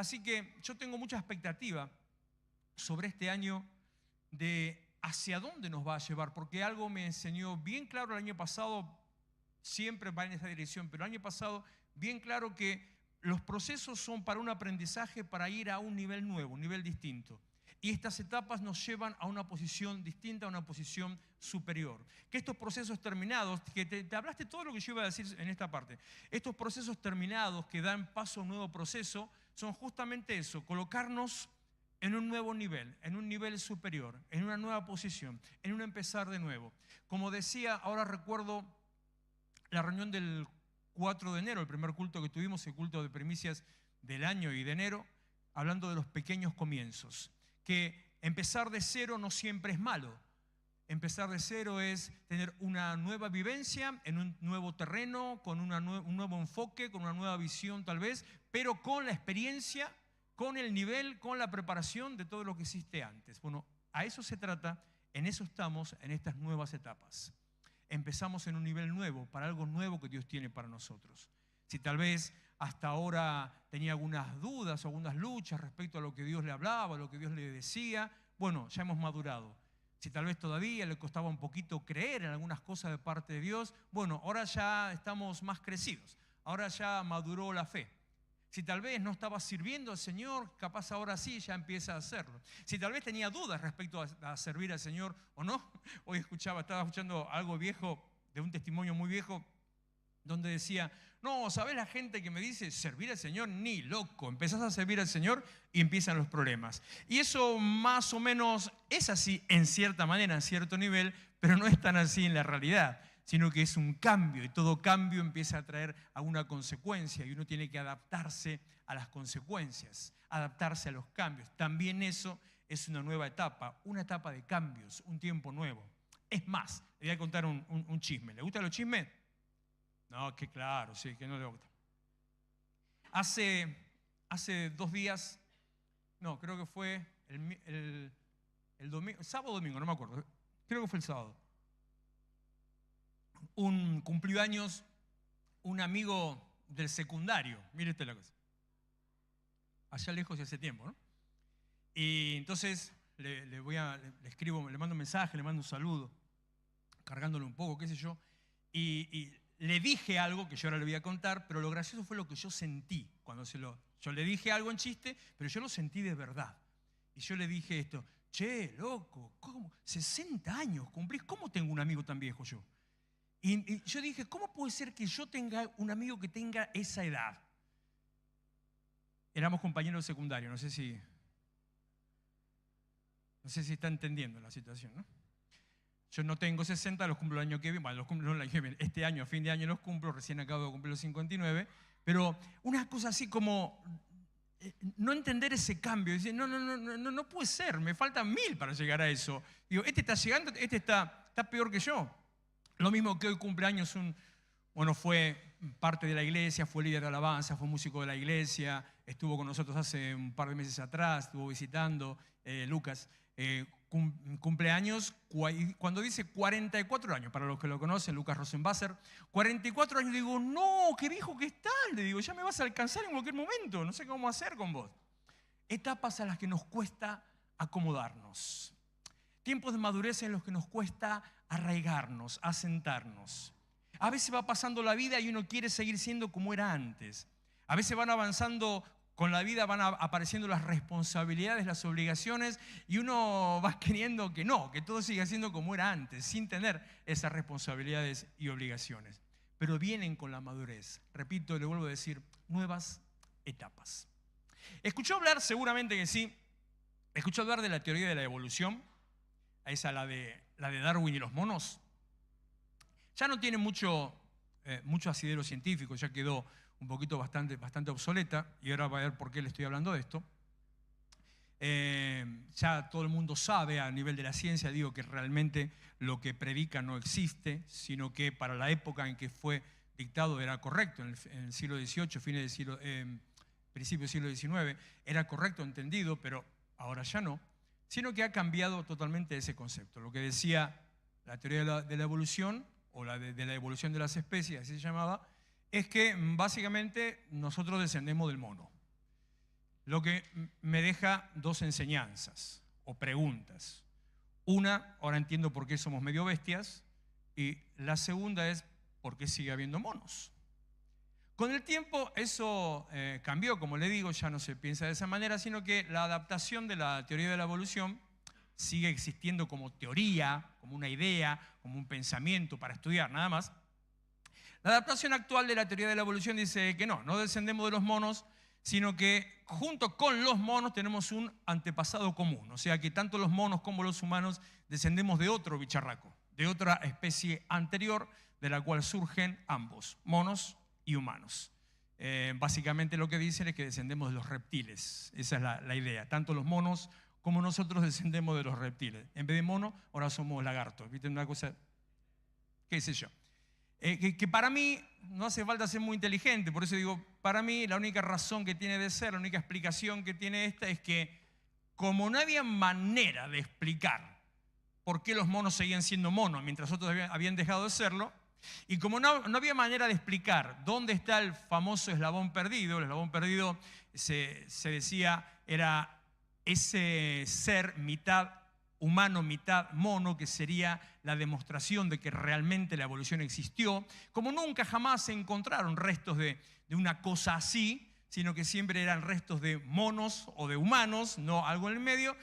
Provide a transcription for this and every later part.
Así que yo tengo mucha expectativa sobre este año de hacia dónde nos va a llevar, porque algo me enseñó bien claro el año pasado, siempre va en esa dirección, pero el año pasado bien claro que los procesos son para un aprendizaje, para ir a un nivel nuevo, un nivel distinto. Y estas etapas nos llevan a una posición distinta, a una posición superior. Que estos procesos terminados, que te hablaste todo lo que yo iba a decir en esta parte, estos procesos terminados que dan paso a un nuevo proceso, son justamente eso, colocarnos en un nuevo nivel, en un nivel superior, en una nueva posición, en un empezar de nuevo. Como decía, ahora recuerdo la reunión del 4 de enero, el primer culto que tuvimos, el culto de primicias del año y de enero, hablando de los pequeños comienzos. Que empezar de cero no siempre es malo. Empezar de cero es tener una nueva vivencia en un nuevo terreno, con un nuevo enfoque, con una nueva visión tal vez, pero con la experiencia, con el nivel, con la preparación de todo lo que hiciste antes. Bueno, a eso se trata, en eso estamos en estas nuevas etapas. Empezamos en un nivel nuevo, para algo nuevo que Dios tiene para nosotros. Si tal vez hasta ahora tenía algunas dudas o algunas luchas respecto a lo que Dios le hablaba, a lo que Dios le decía, bueno, ya hemos madurado. Si tal vez todavía le costaba un poquito creer en algunas cosas de parte de Dios, bueno, ahora ya estamos más crecidos, ahora ya maduró la fe. Si tal vez no estaba sirviendo al Señor, capaz ahora sí ya empieza a hacerlo. Si tal vez tenía dudas respecto a servir al Señor o no, hoy estaba escuchando algo viejo, de un testimonio muy viejo, donde decía, no, ¿sabés la gente que me dice servir al Señor? Ni loco, empezás a servir al Señor y empiezan los problemas. Y eso más o menos es así en cierta manera, en cierto nivel, pero no es tan así en la realidad, sino que es un cambio y todo cambio empieza a traer alguna consecuencia y uno tiene que adaptarse a las consecuencias, adaptarse a los cambios. También eso es una nueva etapa, una etapa de cambios, un tiempo nuevo. Es más, le voy a contar un chisme. ¿Le gustan los chismes? No, que claro, sí, que no le gusta. Hace 2 días, no, creo que fue el domingo, sábado o domingo, no me acuerdo, creo que fue el sábado. Cumplió años un amigo del secundario, mire usted la cosa, allá lejos y hace tiempo, ¿no? Y entonces le escribo, le mando un mensaje, le mando un saludo, cargándole un poco, qué sé yo, y le dije algo que yo ahora le voy a contar, pero lo gracioso fue lo que yo sentí cuando yo le dije algo en chiste, pero yo lo sentí de verdad. Y yo le dije esto, che, loco, ¿cómo? 60 años cumplís, ¿cómo tengo un amigo tan viejo yo? Y yo dije, ¿cómo puede ser que yo tenga un amigo que tenga esa edad? Éramos compañeros de secundario, no sé si está entendiendo la situación, ¿no? Yo no tengo 60, los cumplo el año que viene, bueno, los cumplo el año que viene, este año, a fin de año los cumplo, recién acabo de cumplir los 59, pero una cosa así como no entender ese cambio, decir, no puede ser, me faltan 1000 para llegar a eso. Digo, este está llegando, este está peor que yo. Lo mismo que hoy cumpleaños fue parte de la iglesia, fue líder de alabanza, fue músico de la iglesia, estuvo con nosotros hace un par de meses atrás, estuvo visitando, Lucas, cumpleaños, cuando dice 44 años, para los que lo conocen, Lucas Rosenbasser, 44 años, digo, no, qué viejo que estás, le digo, ya me vas a alcanzar en cualquier momento, no sé qué vamos a hacer con vos. Etapas a las que nos cuesta acomodarnos. Tiempos de madurez en los que nos cuesta arraigarnos, asentarnos. A veces va pasando la vida y uno quiere seguir siendo como era antes. A veces van avanzando con la vida, van apareciendo las responsabilidades, las obligaciones y uno va queriendo que no, que todo siga siendo como era antes, sin tener esas responsabilidades y obligaciones. Pero vienen con la madurez. Repito, le vuelvo a decir, nuevas etapas. ¿Escuchó hablar? Seguramente que sí. ¿Escuchó hablar de la teoría de la evolución? Esa, la de Darwin y los monos. Ya no tiene mucho asidero científico, ya quedó un poquito bastante obsoleta, y ahora va a ver por qué le estoy hablando de esto. Ya todo el mundo sabe a nivel de la ciencia, digo, que realmente lo que predica no existe, sino que para la época en que fue dictado era correcto, en el siglo XVIII, principio del siglo XIX, era correcto, entendido, pero ahora ya no, sino que ha cambiado totalmente ese concepto. Lo que decía la teoría de la evolución, o de la evolución de las especies, así se llamaba, es que básicamente nosotros descendemos del mono. lo que me deja dos enseñanzas o preguntas. Una, ahora entiendo por qué somos medio bestias, y la segunda es por qué sigue habiendo monos. Con el tiempo eso cambió, como le digo, ya no se piensa de esa manera, sino que la adaptación de la teoría de la evolución sigue existiendo como teoría, como una idea, como un pensamiento para estudiar, nada más. La adaptación actual de la teoría de la evolución dice que no descendemos de los monos, sino que junto con los monos tenemos un antepasado común. O sea que tanto los monos como los humanos descendemos de otro bicharraco, de otra especie anterior de la cual surgen ambos, monos y humanos. Básicamente lo que dicen es que descendemos de los reptiles. Esa es la idea. Tanto los monos como nosotros descendemos de los reptiles. En vez de mono, ahora somos lagartos. ¿Viste? Una cosa, qué sé yo. Que para mí no hace falta ser muy inteligente. Por eso digo, para mí la única razón que tiene de ser, la única explicación que tiene esta es que como no había manera de explicar por qué los monos seguían siendo monos mientras otros habían dejado de serlo, y como no había manera de explicar dónde está el famoso eslabón perdido, el eslabón perdido se decía era ese ser mitad humano, mitad mono, que sería la demostración de que realmente la evolución existió, como nunca jamás se encontraron restos de una cosa así, sino que siempre eran restos de monos o de humanos, no algo en el medio,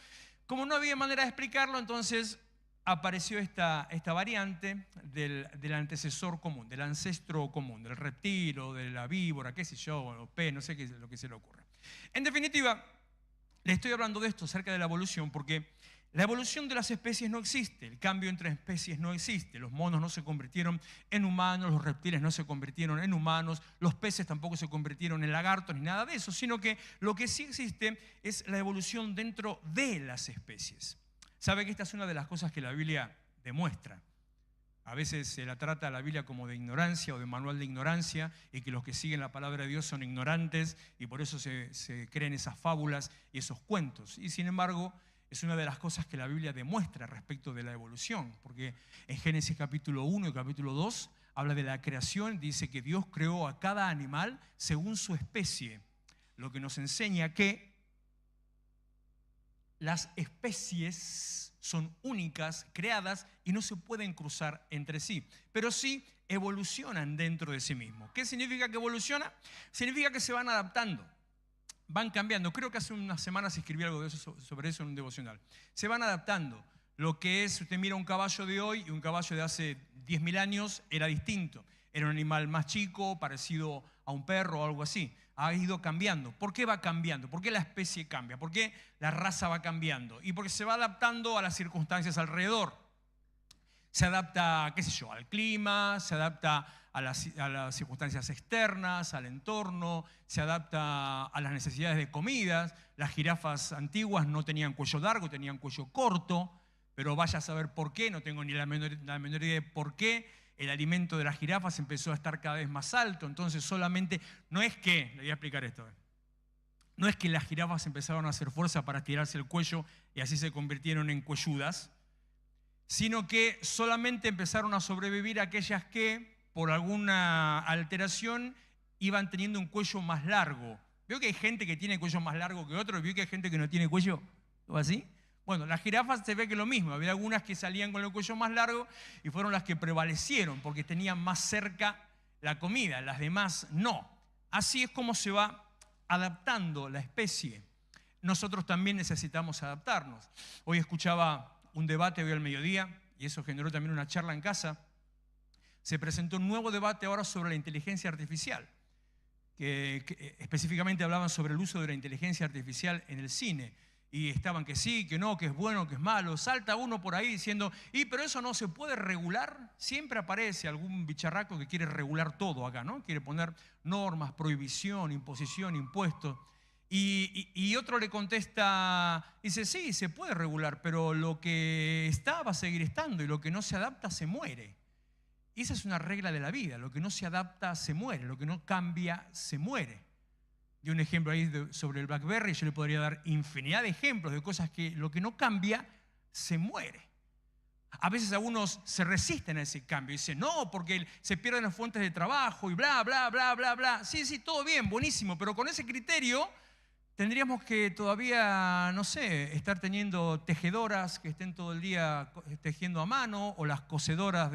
como no había manera de explicarlo, entonces apareció esta variante del antecesor común, del ancestro común, del reptil o de la víbora, qué sé yo, o pez, no sé qué es lo que se le ocurre. En definitiva, le estoy hablando de esto acerca de la evolución porque la evolución de las especies no existe, el cambio entre especies no existe. Los monos no se convirtieron en humanos, los reptiles no se convirtieron en humanos, los peces tampoco se convirtieron en lagartos ni nada de eso, sino que lo que sí existe es la evolución dentro de las especies. ¿Sabe que esta es una de las cosas que la Biblia demuestra? A veces se la trata a la Biblia como de ignorancia o de manual de ignorancia y que los que siguen la palabra de Dios son ignorantes y por eso se creen esas fábulas y esos cuentos. Y sin embargo, es una de las cosas que la Biblia demuestra respecto de la evolución, porque en Génesis capítulo 1 y capítulo 2 habla de la creación, dice que Dios creó a cada animal según su especie, lo que nos enseña que las especies son únicas, creadas y no se pueden cruzar entre sí, pero sí evolucionan dentro de sí mismos. ¿Qué significa que evoluciona? Significa que se van adaptando, van cambiando. Creo que hace unas semanas escribí algo de eso, sobre eso en un devocional. Se van adaptando. Lo que es, usted mira un caballo de hoy y un caballo de hace 10.000 años era distinto. Era un animal más chico, parecido a un perro o algo así. Ha ido cambiando. ¿Por qué va cambiando? ¿Por qué la especie cambia? ¿Por qué la raza va cambiando? Y porque se va adaptando a las circunstancias alrededor. Se adapta, qué sé yo, al clima, se adapta a las circunstancias externas, al entorno, se adapta a las necesidades de comidas. Las jirafas antiguas no tenían cuello largo, tenían cuello corto, pero vaya a saber por qué, no tengo ni la menor idea de por qué. El alimento de las jirafas empezó a estar cada vez más alto, entonces solamente, no es que, le voy a explicar esto, no es que las jirafas empezaron a hacer fuerza para tirarse el cuello y así se convirtieron en cuelludas, sino que solamente empezaron a sobrevivir aquellas que, por alguna alteración, iban teniendo un cuello más largo. ¿Veo que hay gente que tiene cuello más largo que otro? ¿Veo que hay gente que no tiene cuello? ¿O así? Bueno, las jirafas se ve que lo mismo. Había algunas que salían con el cuello más largo y fueron las que prevalecieron porque tenían más cerca la comida, las demás no. Así es como se va adaptando la especie. Nosotros también necesitamos adaptarnos. Hoy escuchaba un debate hoy al mediodía y eso generó también una charla en casa. Se presentó un nuevo debate ahora sobre la inteligencia artificial, que específicamente hablaban sobre el uso de la inteligencia artificial en el cine. Y estaban que sí, que no, que es bueno, que es malo. Salta uno por ahí diciendo, pero eso no se puede regular. Siempre aparece algún bicharraco que quiere regular todo acá, ¿no? Quiere poner normas, prohibición, imposición, impuestos. Y otro le contesta, dice, sí, se puede regular, pero lo que está va a seguir estando y lo que no se adapta se muere. Y esa es una regla de la vida, lo que no se adapta se muere, lo que no cambia se muere. Di un ejemplo ahí sobre el BlackBerry, yo le podría dar infinidad de ejemplos de cosas que lo que no cambia se muere. A veces algunos se resisten a ese cambio y dicen, no, porque se pierden las fuentes de trabajo y bla, bla, bla, bla, bla. Sí, todo bien, buenísimo, pero con ese criterio tendríamos que todavía, no sé, estar teniendo tejedoras que estén todo el día tejiendo a mano, o las cosedoras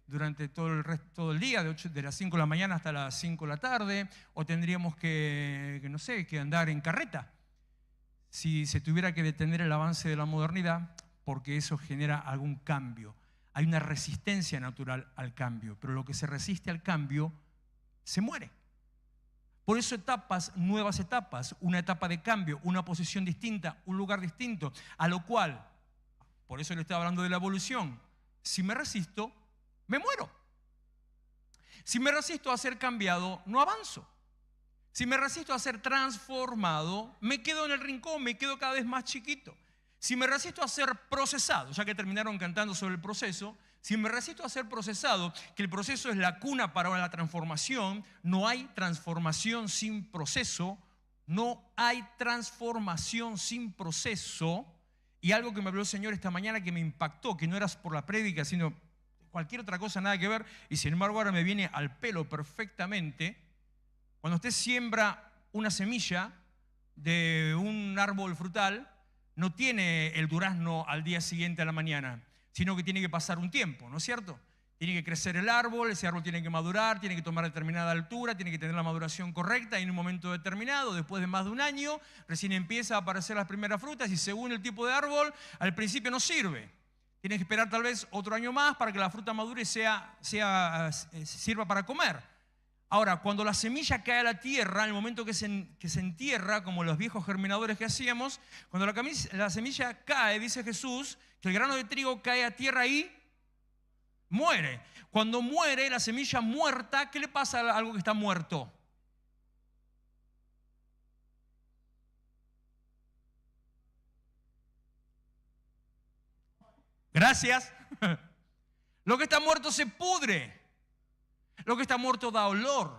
durante todo el día, de las 5 de la mañana hasta las 5 de la tarde, o tendríamos no sé, que andar en carreta. Si se tuviera que detener el avance de la modernidad, porque eso genera algún cambio. Hay una resistencia natural al cambio, pero lo que se resiste al cambio se muere. Por eso etapas, nuevas etapas, una etapa de cambio, una posición distinta, un lugar distinto, a lo cual, por eso le estoy hablando de la evolución, si me resisto, me muero. Si me resisto a ser cambiado, no avanzo. Si me resisto a ser transformado, me quedo en el rincón, me quedo cada vez más chiquito. Si me resisto a ser procesado, ya que terminaron cantando sobre el proceso, si me resisto a ser procesado, que el proceso es la cuna para la transformación, no hay transformación sin proceso, no hay transformación sin proceso. Y algo que me habló el Señor esta mañana que me impactó, que no era por la prédica, sino cualquier otra cosa, nada que ver, y sin embargo ahora me viene al pelo perfectamente. Cuando usted siembra una semilla de un árbol frutal, no tiene el durazno al día siguiente a la mañana, sino que tiene que pasar un tiempo, ¿no es cierto? Tiene que crecer el árbol, ese árbol tiene que madurar, tiene que tomar determinada altura, tiene que tener la maduración correcta y en un momento determinado, después de más de un año, recién empieza a aparecer las primeras frutas y según el tipo de árbol, al principio no sirve. Tiene que esperar tal vez otro año más para que la fruta madure y sirva para comer. Ahora, cuando la semilla cae a la tierra, en el momento que se entierra, como los viejos germinadores que hacíamos, cuando la semilla cae, dice Jesús, que el grano de trigo cae a tierra y muere. Cuando muere, la semilla muerta, ¿qué le pasa a algo que está muerto? Gracias. Lo que está muerto se pudre. Lo que está muerto da olor.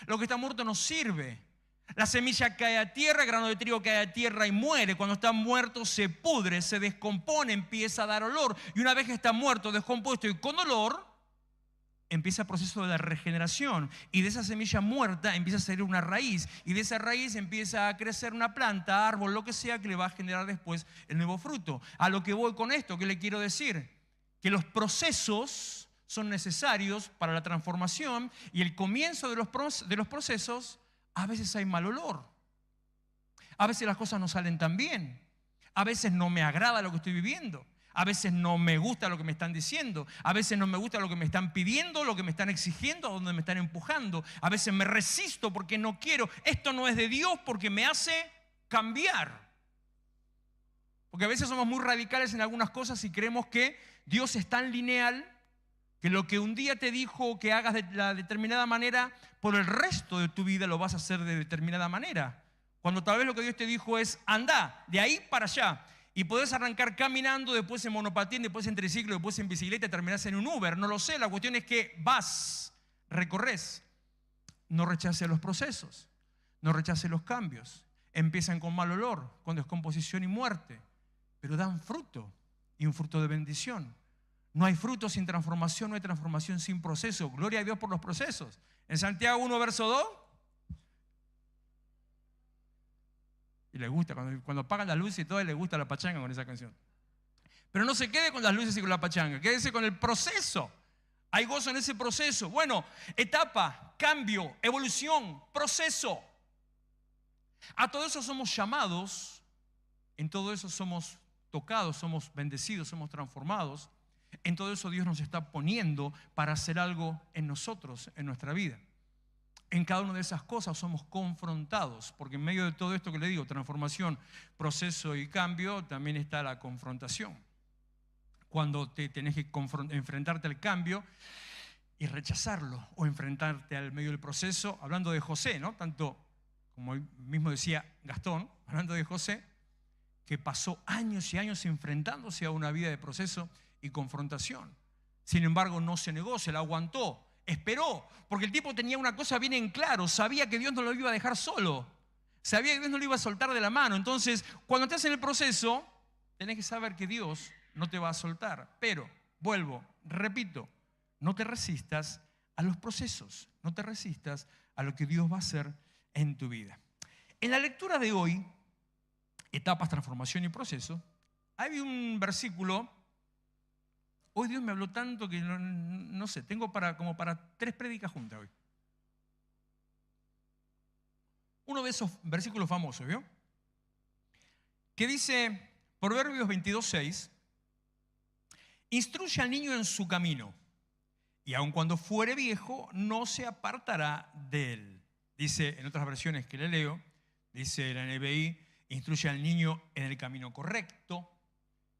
Lo que está muerto no sirve. La semilla cae a tierra, el grano de trigo cae a tierra y muere. Cuando está muerto se pudre, se descompone, empieza a dar olor. Y una vez que está muerto, descompuesto y con olor, empieza el proceso de la regeneración. Y de esa semilla muerta empieza a salir una raíz. Y de esa raíz empieza a crecer una planta, árbol, lo que sea, que le va a generar después el nuevo fruto. A lo que voy con esto, ¿qué le quiero decir? Que los procesos son necesarios para la transformación y el comienzo de los procesos, a veces hay mal olor. A veces las cosas no salen tan bien. A veces no me agrada lo que estoy viviendo. A veces no me gusta lo que me están diciendo. A veces no me gusta lo que me están pidiendo, lo que me están exigiendo, a donde me están empujando. A veces me resisto porque no quiero. Esto no es de Dios porque me hace cambiar. Porque a veces somos muy radicales en algunas cosas y creemos que Dios es tan lineal que lo que un día te dijo que hagas de la determinada manera, por el resto de tu vida lo vas a hacer de determinada manera. Cuando tal vez lo que Dios te dijo es, anda, de ahí para allá. Y podés arrancar caminando, después en monopatín, después en triciclo, después en bicicleta y terminás en un Uber. No lo sé, la cuestión es que vas, recorres. No rechaces los procesos, no rechaces los cambios. Empiezan con mal olor, con descomposición y muerte, pero dan fruto y un fruto de bendición. No hay fruto sin transformación, no hay transformación sin proceso. Gloria a Dios por los procesos. En Santiago 1, verso 2. Y le gusta, cuando apagan la luz y todo, le gusta la pachanga con esa canción. Pero no se quede con las luces y con la pachanga, quédese con el proceso. Hay gozo en ese proceso. Bueno, etapa, cambio, evolución, proceso. A todo eso somos llamados, en todo eso somos tocados, somos bendecidos, somos transformados. En todo eso Dios nos está poniendo para hacer algo en nosotros, en nuestra vida. En cada una de esas cosas somos confrontados, porque en medio de todo esto que le digo, transformación, proceso y cambio, también está la confrontación. Cuando te tenés que enfrentarte al cambio y rechazarlo, o enfrentarte al medio del proceso, hablando de José, ¿no? Tanto como mismo decía Gastón, hablando de José, que pasó años y años enfrentándose a una vida de proceso y confrontación. Sin embargo, no se negó, se la aguantó, esperó, porque el tipo tenía una cosa bien en claro, sabía que Dios no lo iba a dejar solo, sabía que Dios no lo iba a soltar de la mano. Entonces, cuando estás en el proceso, tenés que saber que Dios no te va a soltar. Pero, vuelvo, repito, no te resistas a los procesos, no te resistas a lo que Dios va a hacer en tu vida. En la lectura de hoy, etapas, transformación y proceso, hay un versículo. Hoy Dios me habló tanto que no sé, tengo como para 3 prédicas juntas hoy. Uno de esos versículos famosos, ¿vio? Que dice, Proverbios 22:6, instruye al niño en su camino, y aun cuando fuere viejo, no se apartará de él. Dice, en otras versiones que le leo, dice la NBI, instruye al niño en el camino correcto,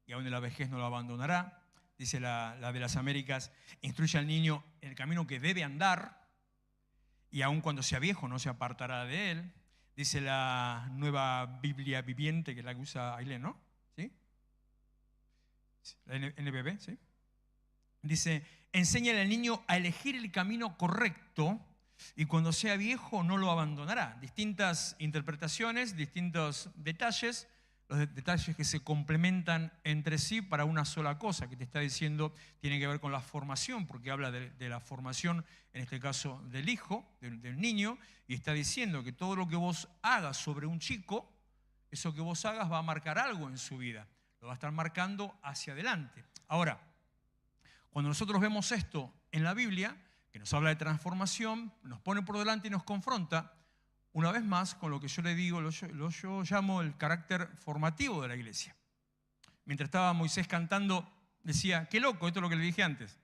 y aun en la vejez no lo abandonará. Dice la de las Américas, instruye al niño en el camino que debe andar, y aun cuando sea viejo no se apartará de él. Dice la Nueva Biblia Viviente, que es la que usa Ailén, ¿no? ¿Sí? La NBB, ¿sí? Dice, enséñale al niño a elegir el camino correcto, y cuando sea viejo no lo abandonará. Distintas interpretaciones, distintos detalles, los detalles que se complementan entre sí para una sola cosa, que te está diciendo tiene que ver con la formación, porque habla de la formación, en este caso del hijo, del niño, y está diciendo que todo lo que vos hagas sobre un chico, eso que vos hagas va a marcar algo en su vida, lo va a estar marcando hacia adelante. Ahora, cuando nosotros vemos esto en la Biblia, que nos habla de transformación, nos pone por delante y nos confronta, una vez más, con lo que yo le digo, yo llamo el carácter formativo de la iglesia. Mientras estaba Moisés cantando, decía, qué loco, esto es lo que le dije antes.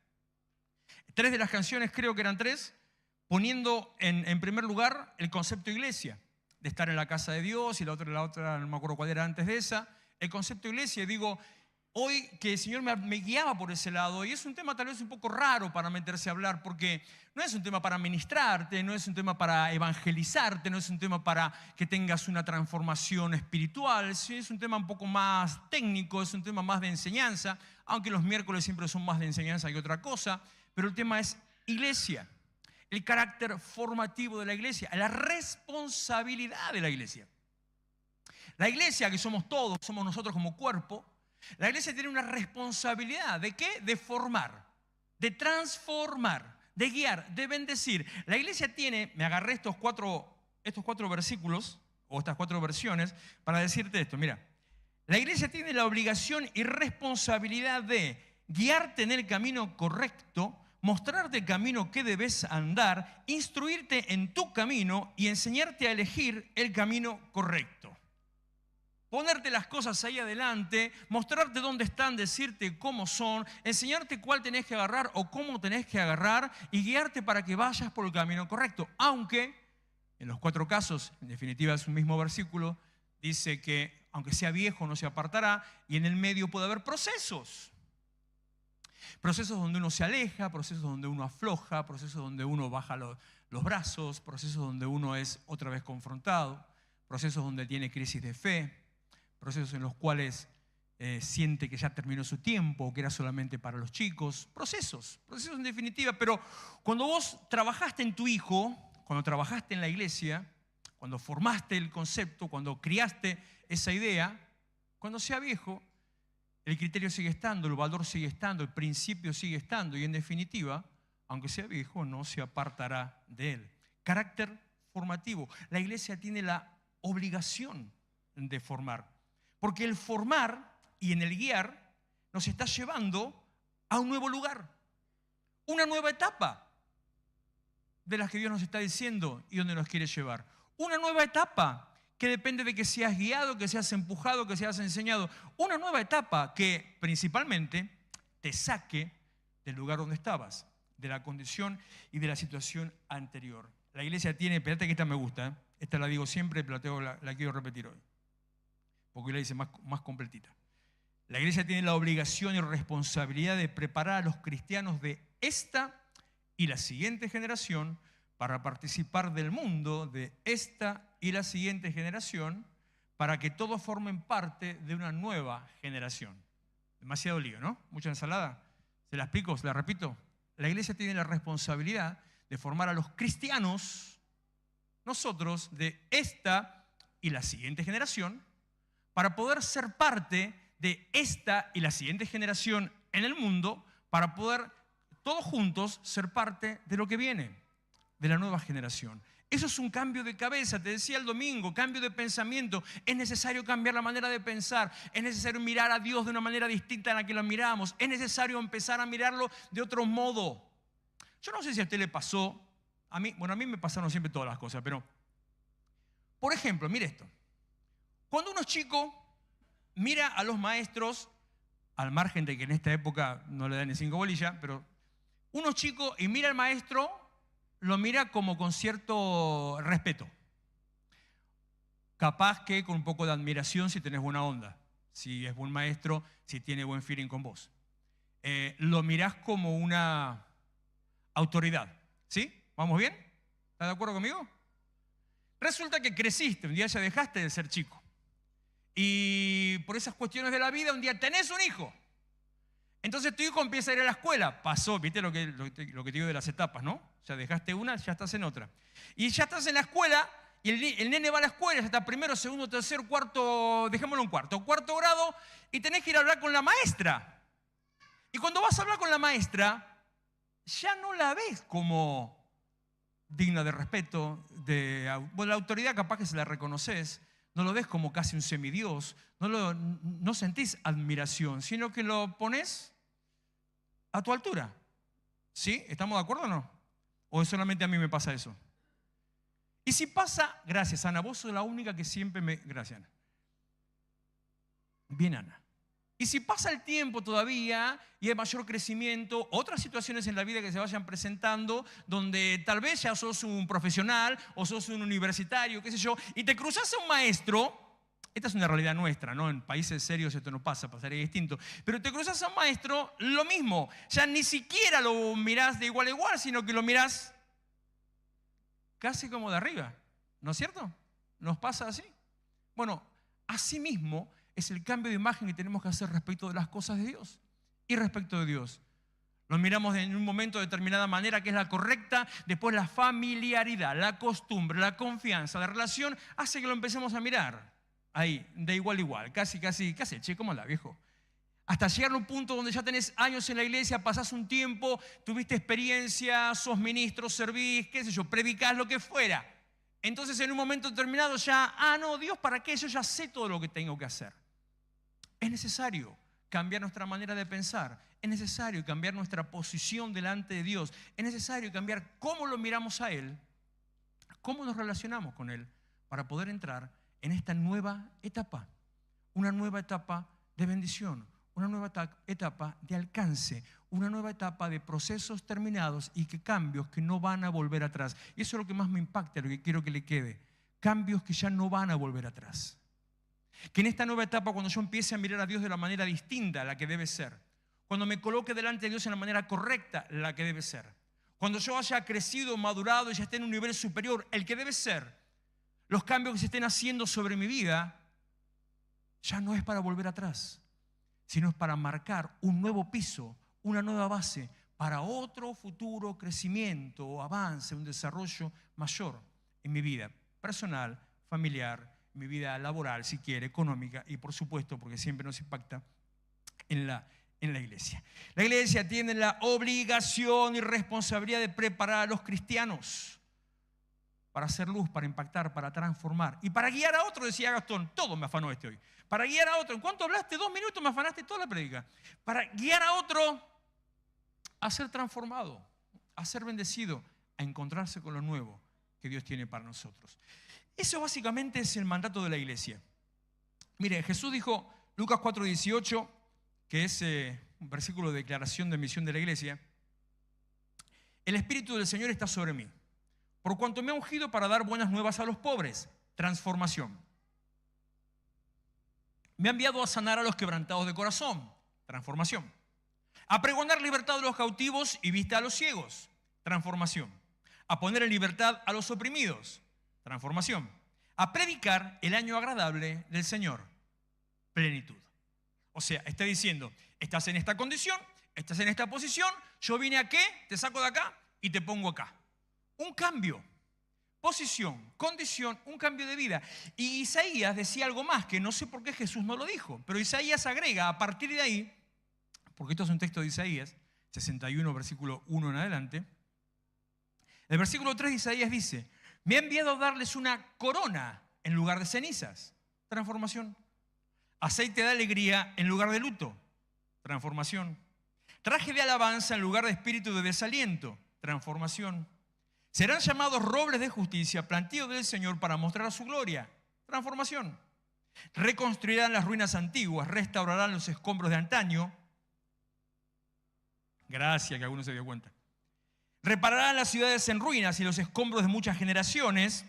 3 de las canciones, creo que eran 3, poniendo en primer lugar el concepto iglesia, de estar en la casa de Dios, y la otra no me acuerdo cuál era antes de esa. El concepto iglesia, digo, hoy que el Señor me guiaba por ese lado, y es un tema tal vez un poco raro para meterse a hablar, porque no es un tema para ministrarte, no es un tema para evangelizarte, no es un tema para que tengas una transformación espiritual, es un tema un poco más técnico, es un tema más de enseñanza, aunque los miércoles siempre son más de enseñanza que otra cosa, pero el tema es iglesia, el carácter formativo de la iglesia, la responsabilidad de la iglesia. La iglesia, que somos todos, somos nosotros como cuerpo, la iglesia tiene una responsabilidad. ¿De qué? De formar, de transformar, de guiar, de bendecir. La iglesia tiene, me agarré estos cuatro versículos o estas 4 versiones para decirte esto. Mira, la iglesia tiene la obligación y responsabilidad de guiarte en el camino correcto, mostrarte el camino que debes andar, instruirte en tu camino y enseñarte a elegir el camino correcto. Ponerte las cosas ahí adelante, mostrarte dónde están, decirte cómo son, enseñarte cuál tenés que agarrar o cómo tenés que agarrar y guiarte para que vayas por el camino correcto. Aunque en los 4 casos, en definitiva es un mismo versículo, dice que aunque sea viejo no se apartará, y en el medio puede haber procesos. Procesos donde uno se aleja, procesos donde uno afloja, procesos donde uno baja los brazos, procesos donde uno es otra vez confrontado, procesos donde tiene crisis de fe, procesos en los cuales siente que ya terminó su tiempo, que era solamente para los chicos, procesos en definitiva. Pero cuando vos trabajaste en tu hijo, cuando trabajaste en la iglesia, cuando formaste el concepto, cuando criaste esa idea, cuando sea viejo, el criterio sigue estando, el valor sigue estando, el principio sigue estando, y en definitiva, aunque sea viejo, no se apartará de él. Carácter formativo. La iglesia tiene la obligación de formar. Porque el formar y en el guiar nos está llevando a un nuevo lugar, una nueva etapa de las que Dios nos está diciendo y donde nos quiere llevar. Una nueva etapa que depende de que seas guiado, que seas empujado, que seas enseñado. Una nueva etapa que principalmente te saque del lugar donde estabas, de la condición y de la situación anterior. La iglesia tiene, espérate que esta me gusta, esta la digo siempre, pero la quiero repetir hoy, porque la dice más completita. La iglesia tiene la obligación y responsabilidad de preparar a los cristianos de esta y la siguiente generación para participar del mundo de esta y la siguiente generación, para que todos formen parte de una nueva generación. Demasiado lío, ¿no? Mucha ensalada. ¿Se la explico? ¿Se la repito? La iglesia tiene la responsabilidad de formar a los cristianos, nosotros, de esta y la siguiente generación, para poder ser parte de esta y la siguiente generación en el mundo, para poder todos juntos ser parte de lo que viene, de la nueva generación. Eso es un cambio de cabeza. Te decía el domingo, cambio de pensamiento. Es necesario cambiar la manera de pensar. Es necesario mirar a Dios de una manera distinta a la que lo miramos. Es necesario empezar a mirarlo de otro modo. Yo no sé si a usted le pasó, a mí me pasaron siempre todas las cosas, pero, por ejemplo, mire esto. Cuando uno es chico, mira a los maestros, al margen de que en esta época no le dan ni 5 bolillas, pero uno es chico y mira al maestro, lo mira como con cierto respeto. Capaz que con un poco de admiración si tenés buena onda, si es buen maestro, si tiene buen feeling con vos. Lo mirás como una autoridad, ¿sí? ¿Vamos bien? ¿Estás de acuerdo conmigo? Resulta que creciste, un día ya dejaste de ser chico. Y por esas cuestiones de la vida, un día tenés un hijo. Entonces tu hijo empieza a ir a la escuela. Pasó, ¿viste lo que te digo de las etapas, no? O sea, dejaste una, ya estás en otra. Y ya estás en la escuela, y el nene va a la escuela, ya está primero, segundo, tercero, cuarto, dejémoslo en cuarto grado, y tenés que ir a hablar con la maestra. Y cuando vas a hablar con la maestra, ya no la ves como digna de respeto, la autoridad capaz que se la reconoces, no lo ves como casi un semidios, no sentís admiración, sino que lo pones a tu altura. ¿Sí? ¿Estamos de acuerdo o no? ¿O solamente a mí me pasa eso? Y si pasa, gracias Ana, vos sos la única que siempre me... Gracias Ana. Bien Ana. Y si pasa el tiempo todavía y hay mayor crecimiento, otras situaciones en la vida que se vayan presentando, donde tal vez ya sos un profesional o sos un universitario, qué sé yo, y te cruzas a un maestro, esta es una realidad nuestra, ¿no? En países serios esto no pasa, pasaría distinto, pero te cruzas a un maestro, lo mismo, ya ni siquiera lo mirás de igual a igual, sino que lo mirás casi como de arriba, ¿no es cierto? ¿Nos pasa así? Bueno, así mismo es el cambio de imagen que tenemos que hacer respecto de las cosas de Dios y respecto de Dios. Lo miramos en un momento de determinada manera que es la correcta, después la familiaridad, la costumbre, la confianza, la relación hace que lo empecemos a mirar ahí, de igual a igual, casi, che, ¿cómo anda, viejo? Hasta llegar a un punto donde ya tenés años en la iglesia, pasás un tiempo, tuviste experiencia, sos ministro, servís, qué sé yo, predicás, lo que fuera. Entonces en un momento determinado ya, no, Dios, ¿para qué? Yo ya sé todo lo que tengo que hacer. Es necesario cambiar nuestra manera de pensar, es necesario cambiar nuestra posición delante de Dios, es necesario cambiar cómo lo miramos a Él, cómo nos relacionamos con Él, para poder entrar en esta nueva etapa, una nueva etapa de bendición, una nueva etapa de alcance, una nueva etapa de procesos terminados y que cambios que no van a volver atrás. Y eso es lo que más me impacta, lo que quiero que le quede, cambios que ya no van a volver atrás. Que en esta nueva etapa, cuando yo empiece a mirar a Dios de la manera distinta a la que debe ser, cuando me coloque delante de Dios en la manera correcta, la que debe ser, cuando yo haya crecido, madurado y ya esté en un nivel superior, el que debe ser, los cambios que se estén haciendo sobre mi vida, ya no es para volver atrás, sino es para marcar un nuevo piso, una nueva base para otro futuro crecimiento, avance, un desarrollo mayor en mi vida personal, familiar, mi vida laboral, si quiere, económica y por supuesto, porque siempre nos impacta, en la iglesia. La iglesia tiene la obligación y responsabilidad de preparar a los cristianos para hacer luz, para impactar, para transformar y para guiar a otro, decía Gastón. Todo me afanó hoy. Para guiar a otro. ¿En cuánto hablaste? 2 minutos, me afanaste toda la prédica. Para guiar a otro a ser transformado, a ser bendecido, a encontrarse con lo nuevo que Dios tiene para nosotros. Eso básicamente es el mandato de la iglesia. Mire, Jesús dijo, Lucas 4:18, que es un versículo de declaración de misión de la iglesia: el Espíritu del Señor está sobre mí, por cuanto me ha ungido para dar buenas nuevas a los pobres, transformación. Me ha enviado a sanar a los quebrantados de corazón, transformación. A pregonar libertad a los cautivos y vista a los ciegos, transformación. A poner en libertad a los oprimidos, transformación. A predicar el año agradable del Señor, plenitud. O sea, está diciendo, estás en esta condición, estás en esta posición, yo vine a qué, te saco de acá y te pongo acá. Un cambio, posición, condición, un cambio de vida. Y Isaías decía algo más, que no sé por qué Jesús no lo dijo, pero Isaías agrega a partir de ahí, porque esto es un texto de Isaías, 61, versículo 1 en adelante. El versículo 3 de Isaías dice: Me ha enviado a darles una corona en lugar de cenizas. Transformación. Aceite de alegría en lugar de luto. Transformación. Traje de alabanza en lugar de espíritu de desaliento. Transformación. Serán llamados robles de justicia, plantío del Señor para mostrar su gloria. Transformación. Reconstruirán las ruinas antiguas, restaurarán los escombros de antaño. Gracias, que alguno se dio cuenta. Repararán las ciudades en ruinas y los escombros de muchas generaciones.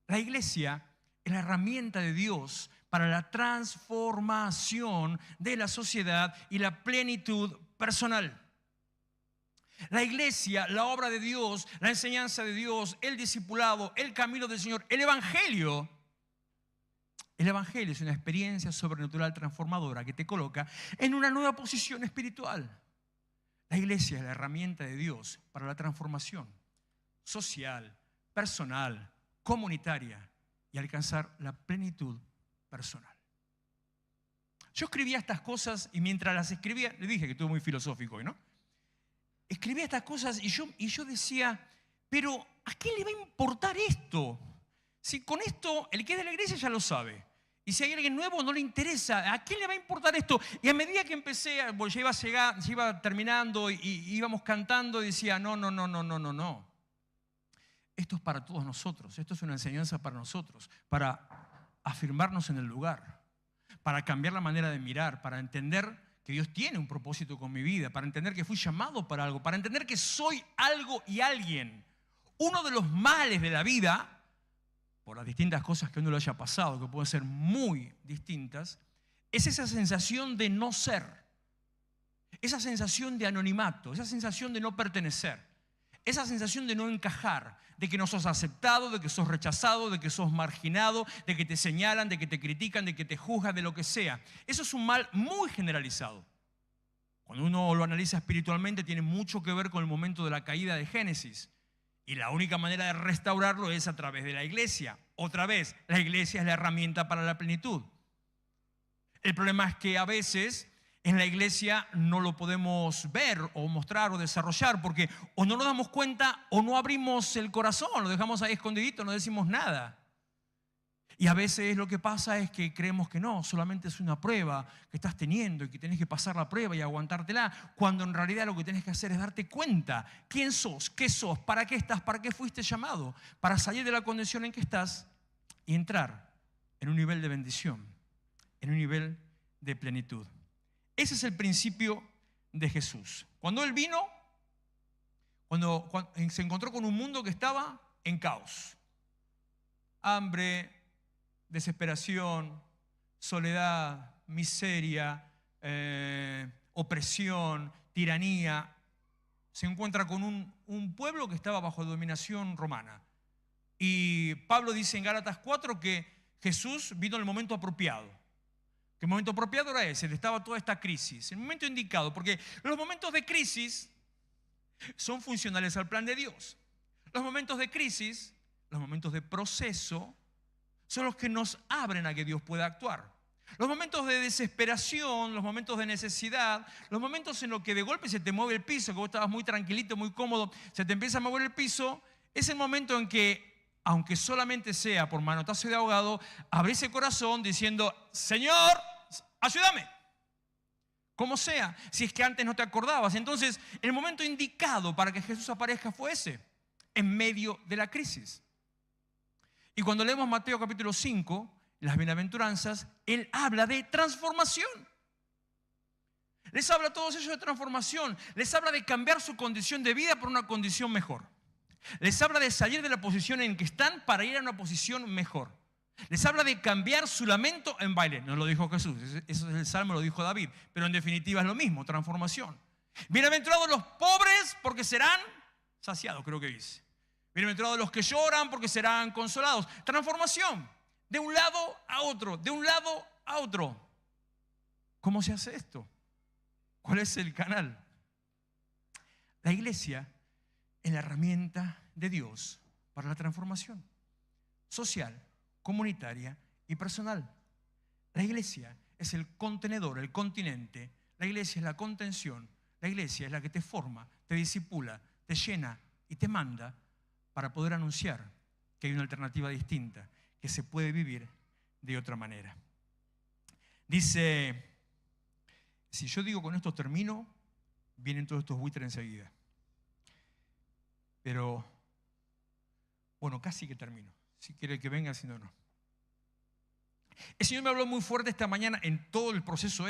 La iglesia es la herramienta de Dios para la transformación de la sociedad y la plenitud personal. La iglesia, la obra de Dios, la enseñanza de Dios, el discipulado, el camino del Señor, el Evangelio. El Evangelio es una experiencia sobrenatural transformadora que te coloca en una nueva posición espiritual. La iglesia es la herramienta de Dios para la transformación social, personal, comunitaria y alcanzar la plenitud personal. Yo escribía estas cosas y mientras las escribía, le dije que estuve muy filosófico hoy, ¿no? Escribía estas cosas y yo decía, pero ¿a quién le va a importar esto? Si con esto el que es de la iglesia ya lo sabe. Y si hay alguien nuevo no le interesa, ¿a quién le va a importar esto? Y a medida que empecé, ya iba terminando y íbamos cantando y decía, no. Esto es para todos nosotros, esto es una enseñanza para nosotros, para afirmarnos en el lugar, para cambiar la manera de mirar, para entender que Dios tiene un propósito con mi vida, para entender que fui llamado para algo, para entender que soy algo y alguien. Uno de los males de la vida, por las distintas cosas que a uno le haya pasado, que pueden ser muy distintas, es esa sensación de no ser, esa sensación de anonimato, esa sensación de no pertenecer, esa sensación de no encajar, de que no sos aceptado, de que sos rechazado, de que sos marginado, de que te señalan, de que te critican, de que te juzgan, de lo que sea. Eso es un mal muy generalizado. Cuando uno lo analiza espiritualmente, tiene mucho que ver con el momento de la caída de Génesis. Y la única manera de restaurarlo es a través de la iglesia. Otra vez, la iglesia es la herramienta para la plenitud. El problema es que a veces en la iglesia no lo podemos ver o mostrar o desarrollar porque o no nos damos cuenta o no abrimos el corazón, lo dejamos ahí escondidito, no decimos nada. Y a veces lo que pasa es que creemos que no, solamente es una prueba que estás teniendo y que tenés que pasar la prueba y aguantártela, cuando en realidad lo que tenés que hacer es darte cuenta quién sos, qué sos, para qué estás, para qué fuiste llamado, para salir de la condición en que estás y entrar en un nivel de bendición, en un nivel de plenitud. Ese es el principio de Jesús. Cuando Él vino, cuando se encontró con un mundo que estaba en caos, hambre, desesperación, soledad, miseria, opresión, tiranía. Se encuentra con un pueblo que estaba bajo dominación romana. Y Pablo dice en Gálatas 4 que Jesús vino en el momento apropiado. Que el momento apropiado era ese, estaba toda esta crisis. El momento indicado, porque los momentos de crisis son funcionales al plan de Dios. Los momentos de crisis, los momentos de proceso, son los que nos abren a que Dios pueda actuar. Los momentos de desesperación, los momentos de necesidad, los momentos en los que de golpe se te mueve el piso, que vos estabas muy tranquilito, muy cómodo, se te empieza a mover el piso, es el momento en que, aunque solamente sea por manotazo de ahogado, abrís el corazón diciendo, Señor, ayúdame. Como sea, si es que antes no te acordabas. Entonces, el momento indicado para que Jesús aparezca fue ese, en medio de la crisis. Y cuando leemos Mateo capítulo 5, las bienaventuranzas, Él habla de transformación. Les habla a todos ellos de transformación. Les habla de cambiar su condición de vida por una condición mejor. Les habla de salir de la posición en que están para ir a una posición mejor. Les habla de cambiar su lamento en baile. No lo dijo Jesús, eso es el Salmo, lo dijo David. Pero en definitiva es lo mismo, transformación. Bienaventurados los pobres porque serán saciados, creo que dice. Bienaventurados los que lloran porque serán consolados. Transformación, de un lado a otro, de un lado a otro. ¿Cómo se hace esto? ¿Cuál es el canal? La iglesia es la herramienta de Dios para la transformación social, comunitaria y personal. La iglesia es el contenedor, el continente. La iglesia es la contención. La iglesia es la que te forma, te discipula, te llena y te manda para poder anunciar que hay una alternativa distinta, que se puede vivir de otra manera. Dice, si yo digo con esto termino, vienen todos estos buitres enseguida. Pero, bueno, casi que termino. Si quiere que venga, si no, no. El Señor me habló muy fuerte esta mañana en todo el proceso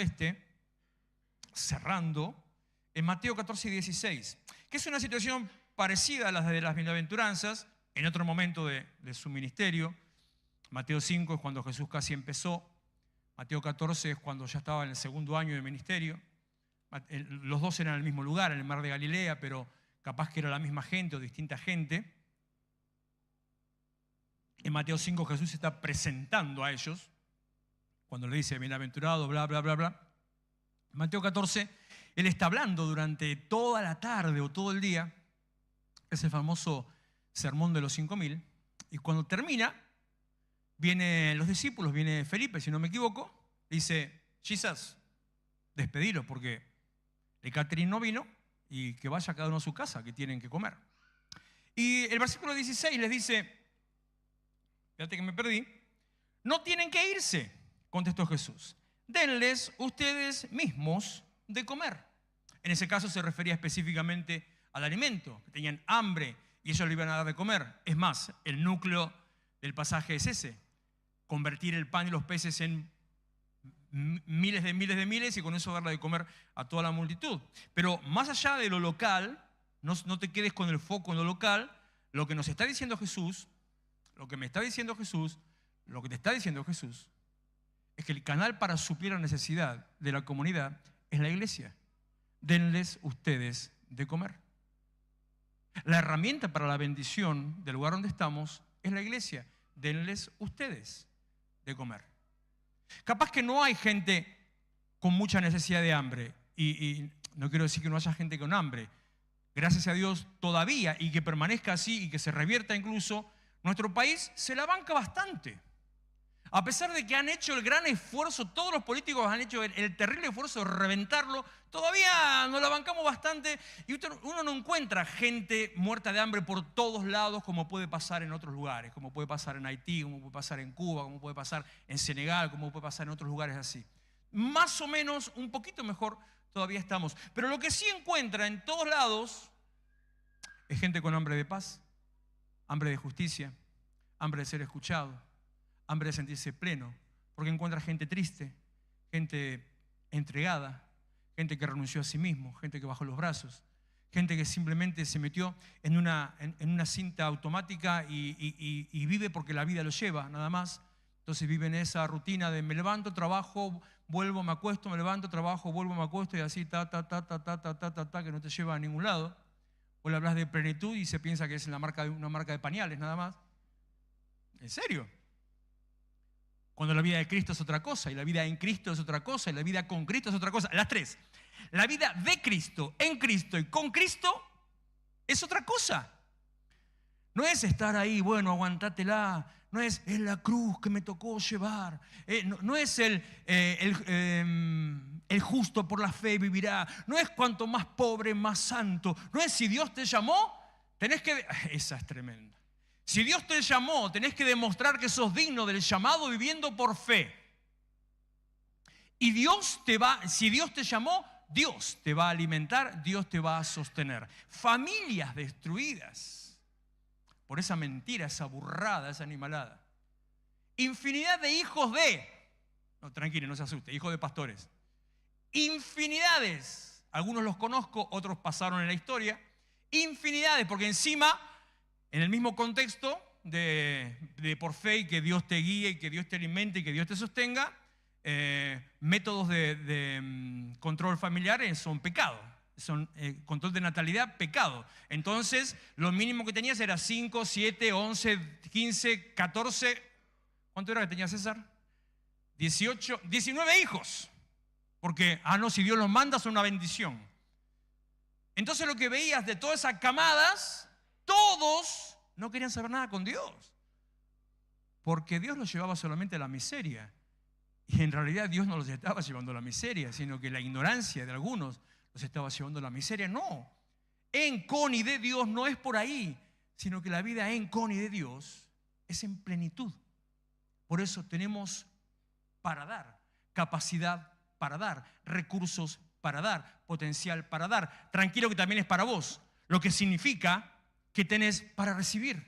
cerrando, en Mateo 14 y 16, que es una situación parecida a la de las bienaventuranzas, en otro momento de su ministerio. Mateo 5 es cuando Jesús casi empezó. Mateo 14 es cuando ya estaba en el segundo año de ministerio. Los dos eran en el mismo lugar, en el mar de Galilea, pero capaz que era la misma gente o distinta gente. En Mateo 5 Jesús se está presentando a ellos, cuando le dice bienaventurado, bla, bla, bla, bla. En Mateo 14, Él está hablando durante toda la tarde o todo el día. Es el famoso sermón de los 5.000. Y cuando termina, vienen los discípulos, viene Felipe, si no me equivoco, dice, Jesus, despedilos porque el catering no vino y que vaya cada uno a su casa, que tienen que comer. Y el versículo 16 les dice, fíjate que me perdí, no tienen que irse, contestó Jesús, denles ustedes mismos de comer. En ese caso se refería específicamente al alimento, que tenían hambre y ellos le iban a dar de comer. Es más, el núcleo del pasaje es ese, convertir el pan y los peces en miles de miles y con eso darle de comer a toda la multitud. Pero más allá de lo local, no te quedes con el foco en lo local, lo que nos está diciendo Jesús, lo que me está diciendo Jesús, lo que te está diciendo Jesús, es que el canal para suplir la necesidad de la comunidad es la iglesia. Denles ustedes de comer. La herramienta para la bendición del lugar donde estamos es la iglesia. Denles ustedes de comer. Capaz que no hay gente con mucha necesidad de hambre y no quiero decir que no haya gente con hambre. Gracias a Dios todavía, y que permanezca así y que se revierta incluso, nuestro país se la banca bastante. A pesar de que han hecho el gran esfuerzo, todos los políticos han hecho el terrible esfuerzo de reventarlo, todavía nos la bancamos bastante y uno no encuentra gente muerta de hambre por todos lados como puede pasar en otros lugares, como puede pasar en Haití, como puede pasar en Cuba, como puede pasar en Senegal, como puede pasar en otros lugares así. Más o menos, un poquito mejor todavía estamos. Pero lo que sí encuentra en todos lados es gente con hambre de paz, hambre de justicia, hambre de ser escuchado, hambre de sentirse pleno, porque encuentra gente triste, gente entregada, gente que renunció a sí mismo, gente que bajó los brazos, gente que simplemente se metió en una cinta automática y vive porque la vida lo lleva, nada más. Entonces vive en esa rutina de me levanto, trabajo, vuelvo, me acuesto, me levanto, trabajo, vuelvo, me acuesto y así, que no te lleva a ningún lado. O le hablas de plenitud y se piensa que es una marca de pañales, nada más. ¿En serio? Cuando la vida de Cristo es otra cosa, y la vida en Cristo es otra cosa, y la vida con Cristo es otra cosa. Las tres. La vida de Cristo, en Cristo y con Cristo es otra cosa. No es estar ahí, bueno, aguantátela. No es la cruz que me tocó llevar. No es el justo por la fe vivirá. No es cuanto más pobre, más santo. No es si Dios te llamó, tenés que... Esa es tremenda. Si Dios te llamó, tenés que demostrar que sos digno del llamado viviendo por fe. Y si Dios te llamó, Dios te va a alimentar, Dios te va a sostener. Familias destruidas por esa mentira, esa burrada, esa animalada. Infinidad de hijos no, tranquilo, no se asuste, hijos de pastores. Infinidades, algunos los conozco, otros pasaron en la historia. Infinidades, porque encima... En el mismo contexto de por fe y que Dios te guíe y que Dios te alimente y que Dios te sostenga, métodos de control familiar son pecado. Son control de natalidad, pecado. Entonces, lo mínimo que tenías era 5, 7, 11, 15, 14. ¿Cuánto era que tenía César? 18, 19 hijos. Porque, no, si Dios los manda, son una bendición. Entonces, lo que veías de todas esas camadas... Todos no querían saber nada con Dios, porque Dios los llevaba solamente a la miseria. Y en realidad Dios no los estaba llevando a la miseria, sino que la ignorancia de algunos los estaba llevando a la miseria. No, en, con y de Dios no es por ahí. sino que la vida en, con y de Dios es en plenitud. Por eso tenemos para dar, capacidad para dar, recursos para dar, potencial para dar. Tranquilo que también es para vos, lo que significa que tenés para recibir.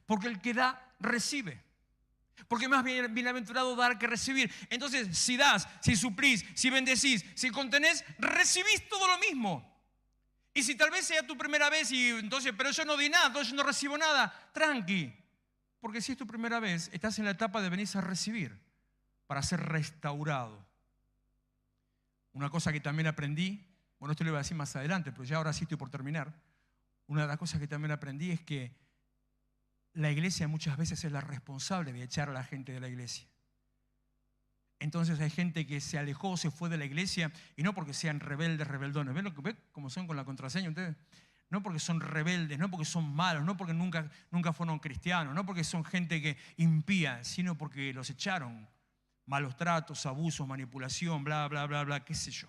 Porque el que da, recibe. Porque más bienaventurado dar que recibir. Entonces, si das, si suplís, si bendecís, si contenés, recibís todo lo mismo. Y si tal vez sea tu primera vez y entonces, pero yo no di nada, entonces yo no recibo nada, tranqui. Porque si es tu primera vez, estás en la etapa de venir a recibir para ser restaurado. Una cosa que también aprendí, bueno, esto lo iba a decir más adelante, pero ya ahora sí estoy por terminar. Una de las cosas que también aprendí es que la iglesia muchas veces es la responsable de echar a la gente de la iglesia. Entonces hay gente que se alejó, se fue de la iglesia, y no porque sean rebeldes, rebeldones. ¿Ven cómo son con la contraseña ustedes? No porque son rebeldes, no porque son malos, no porque nunca fueron cristianos, no porque son gente que impía, sino porque los echaron. Malos tratos, abusos, manipulación, bla, bla, bla, bla, qué sé yo.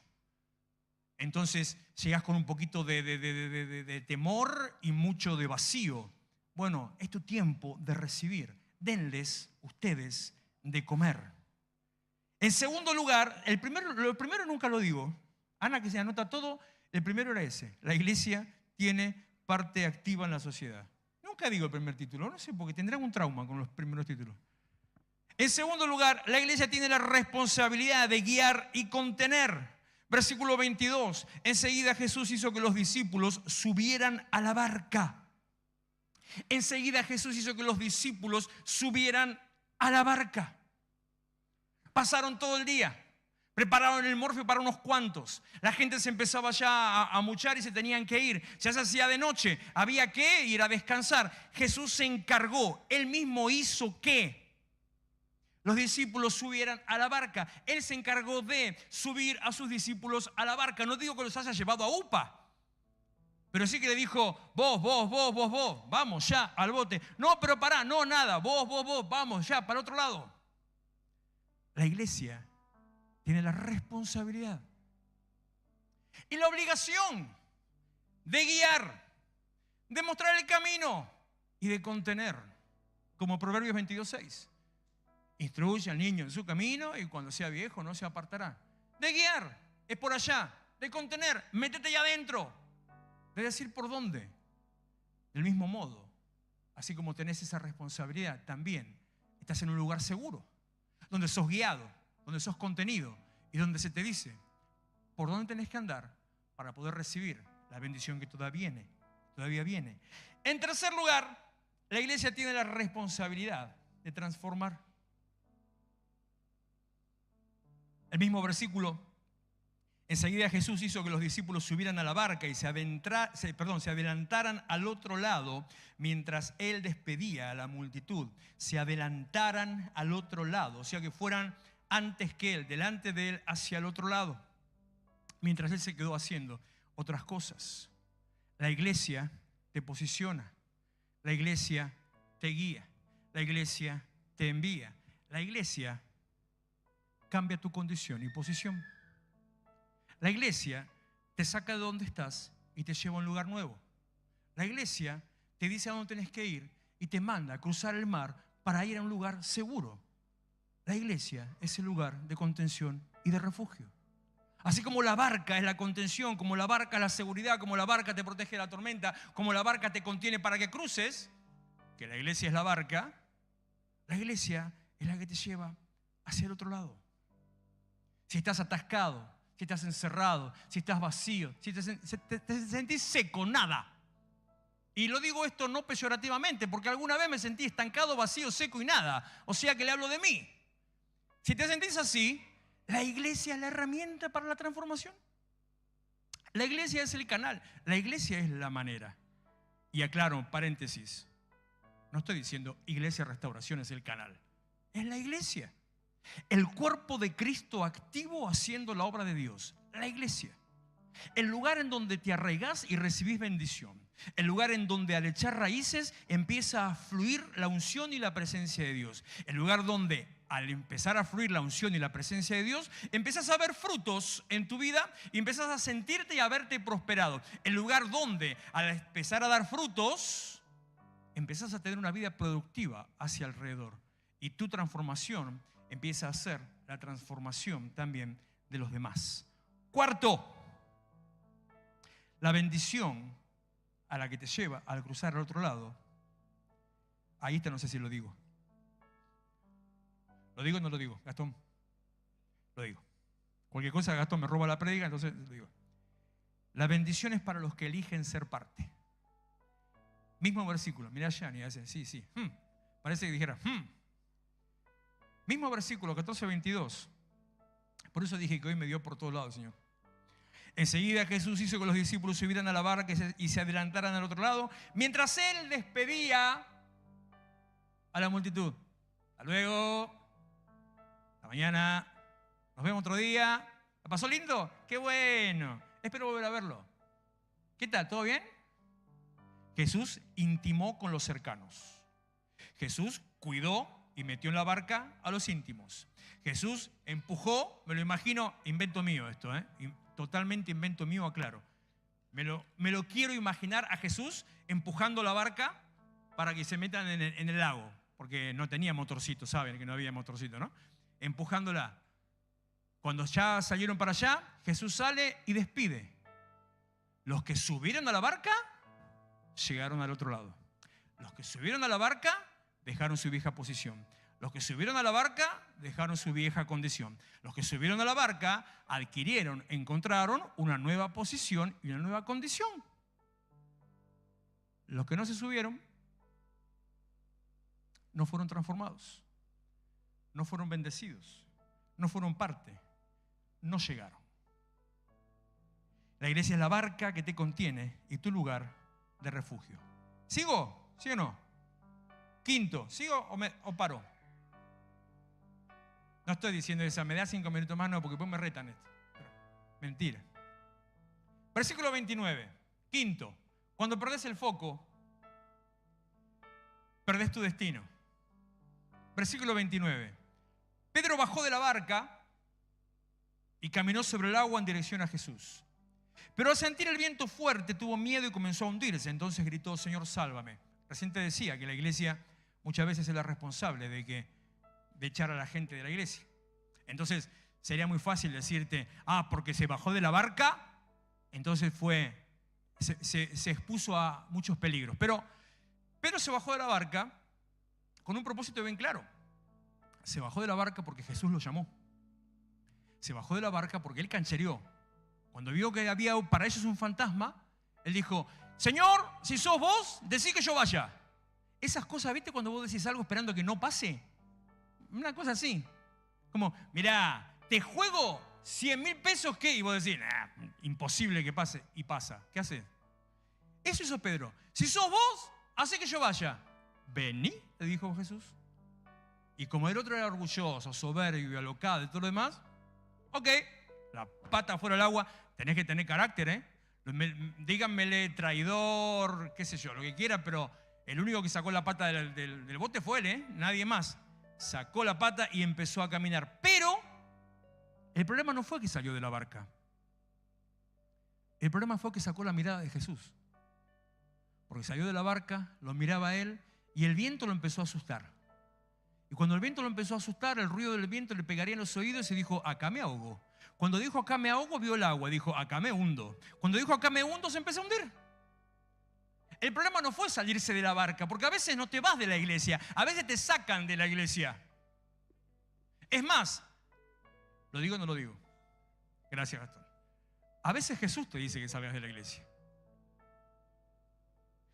Entonces llegás con un poquito de temor y mucho de vacío. Bueno, es tu tiempo de recibir. Denles ustedes de comer. En segundo lugar, lo primero nunca lo digo. Ana, que se anota todo, el primero era ese. La iglesia tiene parte activa en la sociedad. Nunca digo el primer título, no sé, porque tendrán un trauma con los primeros títulos. En segundo lugar, la iglesia tiene la responsabilidad de guiar y contener. Versículo 22. Enseguida Jesús hizo que los discípulos subieran a la barca. Enseguida Jesús hizo que los discípulos subieran a la barca. Pasaron todo el día. Prepararon el morfio para unos cuantos. La gente se empezaba ya a muchar y se tenían que ir. Ya se hacía de noche. Había que ir a descansar. Jesús se encargó. Él mismo hizo que los discípulos subieran a la barca. Él se encargó de subir a sus discípulos a la barca. No digo que los haya llevado a UPA, pero sí que le dijo, vos, vamos ya al bote. No, pero pará, no, nada, vos, vamos ya para el otro lado. La iglesia tiene la responsabilidad y la obligación de guiar, de mostrar el camino y de contener, como Proverbios 22:6. Instruye al niño en su camino y cuando sea viejo no se apartará. De guiar, es por allá. De contener, métete ya adentro. De decir por dónde. Del mismo modo, así como tenés esa responsabilidad, también estás en un lugar seguro, donde sos guiado, donde sos contenido y donde se te dice por dónde tenés que andar para poder recibir la bendición que todavía viene. En tercer lugar, la iglesia tiene la responsabilidad de transformar. El mismo versículo, enseguida Jesús hizo que los discípulos subieran a la barca y se adelantaran al otro lado mientras Él despedía a la multitud. Se adelantaran al otro lado, o sea que fueran antes que Él, delante de Él, hacia el otro lado, mientras Él se quedó haciendo otras cosas. La iglesia te posiciona, la iglesia te guía, la iglesia te envía, la iglesia cambia tu condición y posición. La iglesia te saca de donde estás y te lleva a un lugar nuevo. La iglesia te dice a dónde tienes que ir y te manda a cruzar el mar para ir a un lugar seguro. La iglesia es el lugar de contención y de refugio. Así como la barca es la contención, como la barca es la seguridad, como la barca te protege de la tormenta, como la barca te contiene para que cruces, que la iglesia es la barca, la iglesia es la que te lleva hacia el otro lado. Si estás atascado, si estás encerrado, si estás vacío, si te sentís seco, nada. Y lo digo esto no peyorativamente, porque alguna vez me sentí estancado, vacío, seco y nada. O sea que le hablo de mí. Si te sentís así, la iglesia es la herramienta para la transformación. La iglesia es el canal, la iglesia es la manera. Y aclaro, paréntesis, no estoy diciendo iglesia restauración es el canal, es la iglesia. El cuerpo de Cristo activo haciendo la obra de Dios, la iglesia. El lugar en donde te arraigás y recibís bendición. El lugar en donde al echar raíces empieza a fluir la unción y la presencia de Dios. El lugar donde al empezar a fluir la unción y la presencia de Dios, empiezas a ver frutos en tu vida y empiezas a sentirte y a verte prosperado. El lugar donde al empezar a dar frutos, empezás a tener una vida productiva hacia alrededor. Y tu transformación empieza a ser la transformación también de los demás. Cuarto, la bendición a la que te lleva al cruzar al otro lado. Ahí está, no sé si lo digo. ¿Lo digo o no lo digo, Gastón? Lo digo. Cualquier cosa, Gastón me roba la prédica, entonces lo digo. La bendición es para los que eligen ser parte. Mismo versículo. Mirá Yanni, hace sí. Parece que dijera. Mismo versículo, 14:22. Por eso dije que hoy me dio por todos lados, Señor. Enseguida Jesús hizo que los discípulos subieran a la barca y se adelantaran al otro lado, mientras Él despedía a la multitud. Hasta luego. Hasta mañana. Nos vemos otro día. ¿La pasó lindo? ¡Qué bueno! Espero volver a verlo. ¿Qué tal? ¿Todo bien? Jesús intimó con los cercanos. Jesús cuidó y metió en la barca a los íntimos. Jesús empujó, me lo imagino, invento mío esto, totalmente invento mío, aclaro. Me lo quiero imaginar a Jesús empujando la barca para que se metan en el lago, porque no tenía motorcito, saben que no había motorcito, ¿no? Empujándola. Cuando ya salieron para allá, Jesús sale y despide. Los que subieron a la barca llegaron al otro lado. Los que subieron a la barca dejaron su vieja posición. Los que subieron a la barca dejaron su vieja condición. Los que subieron a la barca adquirieron, encontraron una nueva posición y una nueva condición. Los que no se subieron no fueron transformados, no fueron bendecidos, no fueron parte, no llegaron. La iglesia es la barca que te contiene y tu lugar de refugio. ¿Sigo? ¿Sí o no? Quinto, ¿sigo o paro? No estoy diciendo eso, me da 5 minutos más, no, porque después me retan esto. Pero, mentira. Versículo 29. Quinto, cuando perdés el foco, perdés tu destino. Versículo 29. Pedro bajó de la barca y caminó sobre el agua en dirección a Jesús. Pero al sentir el viento fuerte tuvo miedo y comenzó a hundirse. Entonces gritó: Señor, sálvame. Recién te decía que la iglesia muchas veces es la responsable de echar a la gente de la iglesia. Entonces sería muy fácil decirte: porque se bajó de la barca, entonces se expuso a muchos peligros. Pero Pedro se bajó de la barca con un propósito bien claro. Se bajó de la barca porque Jesús lo llamó. Se bajó de la barca porque él canchereó. Cuando vio que había para ellos un fantasma, él dijo: Señor, si sos vos, decí que yo vaya. Esas cosas, ¿viste? Cuando vos decís algo esperando que no pase. Una cosa así. Como, mirá, te juego 100.000 pesos, ¿qué? Y vos decís: imposible que pase. Y pasa. ¿Qué haces? Eso hizo Pedro. Si sos vos, hacé que yo vaya. Vení, le dijo Jesús. Y como el otro era orgulloso, soberbio, alocado y todo lo demás, ok, la pata fuera del agua. Tenés que tener carácter, ¿eh? Díganmele traidor, qué sé yo, lo que quiera, pero el único que sacó la pata del bote fue él, ¿eh? Nadie más. Sacó la pata y empezó a caminar. Pero el problema no fue que salió de la barca. El problema fue que sacó la mirada de Jesús. Porque salió de la barca, lo miraba a él y el viento lo empezó a asustar. Y cuando el viento lo empezó a asustar, el ruido del viento le pegaría en los oídos y dijo: acá me ahogo. Cuando dijo acá me ahogo, vio el agua, dijo acá me hundo. Cuando dijo acá me hundo, se empezó a hundir. El problema no fue salirse de la barca, porque a veces no te vas de la iglesia, a veces te sacan de la iglesia. Es más, ¿lo digo o no lo digo? Gracias, Gastón. A veces Jesús te dice que salgas de la iglesia.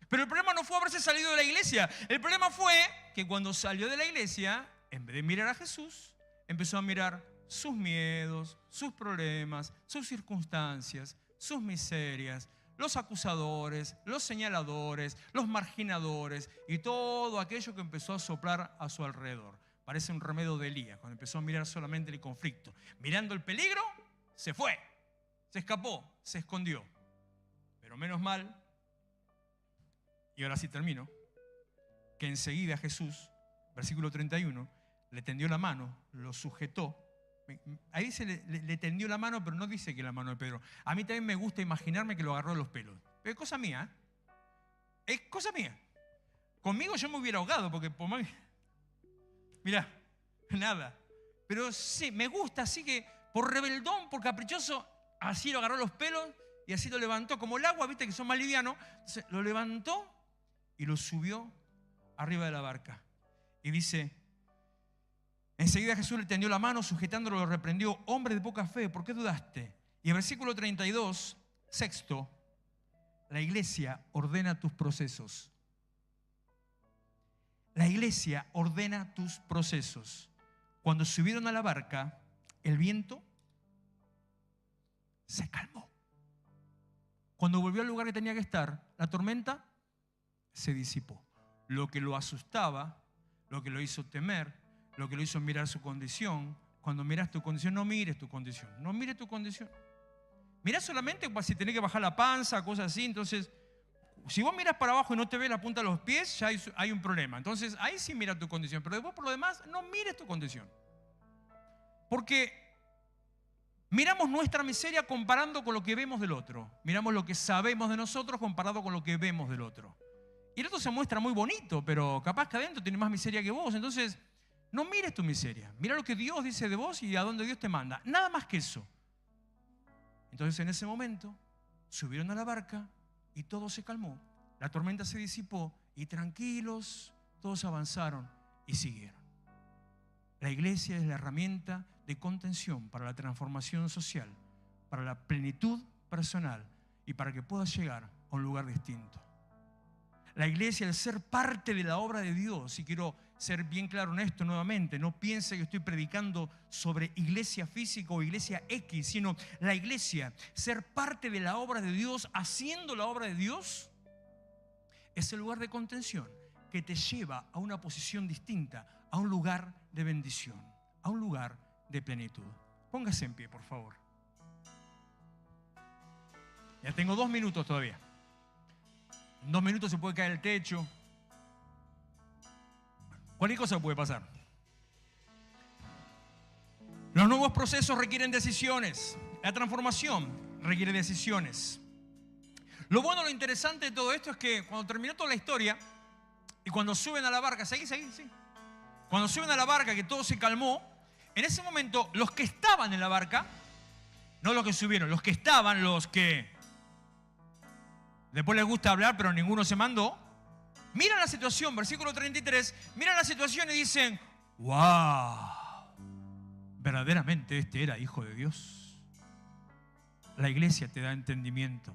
Pero el problema no fue haberse salido de la iglesia. El problema fue que cuando salió de la iglesia, en vez de mirar a Jesús, empezó a mirar sus miedos, sus problemas, sus circunstancias, sus miserias, los acusadores, los señaladores, los marginadores y todo aquello que empezó a soplar a su alrededor. Parece un remedio de Elías, cuando empezó a mirar solamente el conflicto. Mirando el peligro, se fue, se escapó, se escondió. Pero menos mal, y ahora sí termino, que enseguida Jesús, versículo 31, le tendió la mano, lo sujetó. Ahí dice le tendió la mano, pero no dice que la mano de Pedro. A mí también me gusta imaginarme que lo agarró de los pelos. Pero es cosa mía, ¿eh? Es cosa mía. Conmigo yo me hubiera ahogado, porque por más... Mirá, nada. Pero sí, me gusta, así que por rebeldón, por caprichoso, así lo agarró los pelos y así lo levantó. Como el agua, viste que son más livianos. Entonces lo levantó y lo subió arriba de la barca. Y dice, enseguida Jesús le tendió la mano, sujetándolo, lo reprendió. Hombre de poca fe, ¿por qué dudaste? Y el versículo 32, sexto, la iglesia ordena tus procesos. La iglesia ordena tus procesos. Cuando subieron a la barca, el viento se calmó. Cuando volvió al lugar que tenía que estar, la tormenta se disipó. Lo que lo asustaba, lo que lo hizo temer, lo que lo hizo mirar su condición. Cuando miras tu condición, no mires tu condición. No mires tu condición. Mira solamente si tenés que bajar la panza, cosas así. Entonces, si vos miras para abajo y no te ves la punta de los pies, ya hay un problema. Entonces, ahí sí mira tu condición. Pero después, por lo demás, no mires tu condición. Porque miramos nuestra miseria comparando con lo que vemos del otro. Miramos lo que sabemos de nosotros comparado con lo que vemos del otro. Y el otro se muestra muy bonito, pero capaz que adentro tiene más miseria que vos. Entonces, no mires tu miseria. Mira lo que Dios dice de vos y a dónde Dios te manda. Nada más que eso. Entonces, en ese momento, subieron a la barca y todo se calmó. La tormenta se disipó y tranquilos, todos avanzaron y siguieron. La iglesia es la herramienta de contención para la transformación social, para la plenitud personal y para que puedas llegar a un lugar distinto. La iglesia, el ser parte de la obra de Dios, y quiero ser bien claro en esto nuevamente, no piense que estoy predicando sobre iglesia física o iglesia X, sino la iglesia, ser parte de la obra de Dios, haciendo la obra de Dios, es el lugar de contención que te lleva a una posición distinta, a un lugar de bendición, a un lugar de plenitud. Póngase en pie, por favor. Ya tengo 2 minutos todavía. En 2 minutos se puede caer el techo. Cualquier cosa puede pasar. Los nuevos procesos requieren decisiones. La transformación requiere decisiones. Lo bueno, lo interesante de todo esto es que cuando terminó toda la historia y cuando suben a la barca, seguí. Cuando suben a la barca, que todo se calmó, en ese momento los que estaban en la barca, no los que subieron, los que estaban, los que después les gusta hablar pero ninguno se mandó, miran la situación, versículo 33, miran la situación y dicen, ¡wow! Verdaderamente este era hijo de Dios. La iglesia te da entendimiento,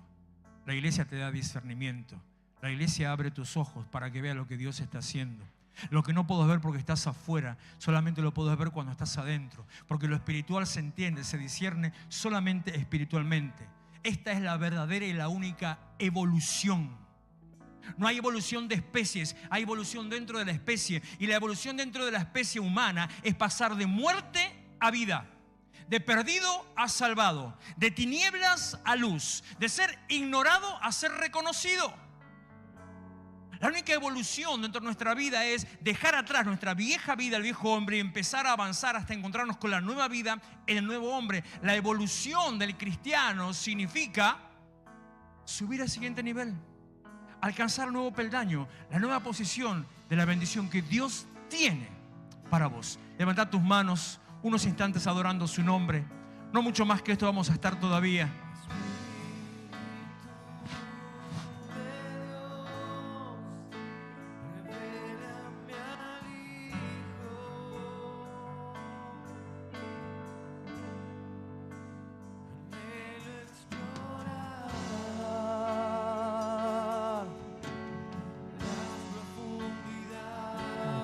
la iglesia te da discernimiento, la iglesia abre tus ojos para que veas lo que Dios está haciendo. Lo que no puedes ver porque estás afuera, solamente lo puedes ver cuando estás adentro, porque lo espiritual se entiende, se discierne solamente espiritualmente. Esta es la verdadera y la única evolución. No hay evolución de especies, hay evolución dentro de la especie. Y la evolución dentro de la especie humana es pasar de muerte a vida, de perdido a salvado, de tinieblas a luz, de ser ignorado a ser reconocido. La única evolución dentro de nuestra vida es dejar atrás nuestra vieja vida, el viejo hombre, y empezar a avanzar hasta encontrarnos con la nueva vida en el nuevo hombre. La evolución del cristiano significa subir al siguiente nivel, alcanzar un nuevo peldaño, la nueva posición de la bendición que Dios tiene para vos. Levantad tus manos unos instantes adorando su nombre. No mucho más que esto vamos a estar todavía.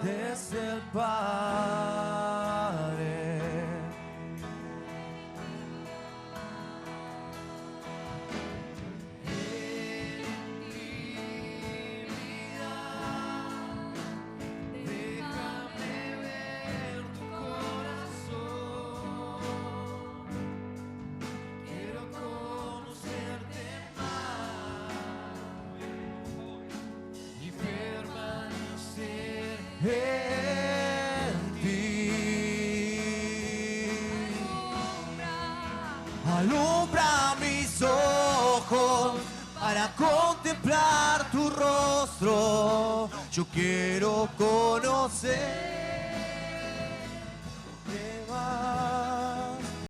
Desde el Padre, en intimidad, déjame ver tu corazón. Quiero conocerte más y permanecer en ti. Alumbra mis ojos para contemplar tu rostro. Yo quiero conocer